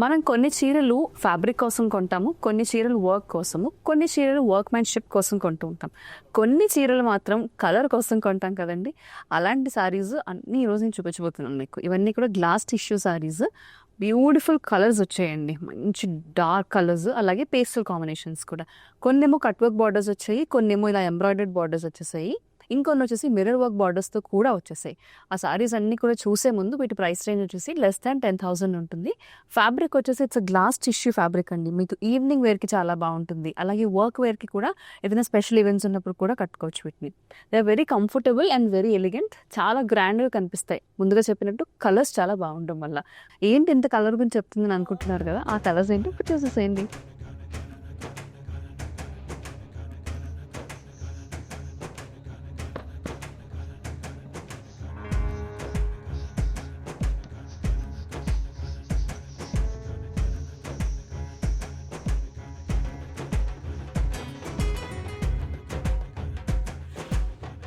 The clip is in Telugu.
మనం కొన్ని చీరలు ఫ్యాబ్రిక్ కోసం కొంటాము, కొన్ని చీరలు వర్క్ కోసము, కొన్ని చీరలు వర్క్‌మెన్‌షిప్ కోసం కొంటూ ఉంటాం. కొన్ని చీరలు మాత్రం కలర్ కోసం కొంటాం కదండీ! అలాంటి శారీస్ అన్నీ ఈరోజు నేను చూపించబోతున్నాను మీకు. ఇవన్నీ కూడా glass tissue saris. Beautiful colours వచ్చాయండి. మంచి డార్క్ కలర్స్ అలాగే పేస్టల్ కాంబినేషన్స్ కూడా. కొన్నేమో కట్ వర్క్ బార్డర్స్ వచ్చాయి, కొన్నేమో ఇలా ఎంబ్రాయిడర్డ్ బార్డర్స్ వచ్చేసాయి. ఇంకొన్ని వచ్చేసి మిర్రర్ వర్క్ బార్డర్స్‌తో కూడా వచ్చేసాయి. ఆ శారీస్ అన్నీ కూడా చూసే ముందు వీటి ప్రైస్ రేంజ్ వచ్చేసి లెస్ దాన్ 10,000 ఉంటుంది. ఫ్యాబ్రిక్ వచ్చేసి ఇట్స్ గ్లాస్ టిష్యూ ఫ్యాబ్రిక్ అండి. మీకు ఈవినింగ్ వేర్‌కి చాలా బాగుంటుంది. అలాగే వర్క్ వేర్‌కి కూడా ఏదైనా స్పెషల్ ఈవెంట్స్ ఉన్నప్పుడు కూడా కట్టుకోవచ్చు వీటిని. They are very comfortable and very elegant. చాలా గ్రాండ్‌గా కనిపిస్తాయి. ముందుగా చెప్పినట్టు కలర్స్ చాలా బాగుండడం వల్ల. ఏంటి ఇంత కలర్ గురించి చెప్తుందని అనుకుంటున్నారు కదా! ఆ కలర్స్ ఏంటో ఇప్పుడు చూసేసేయండి.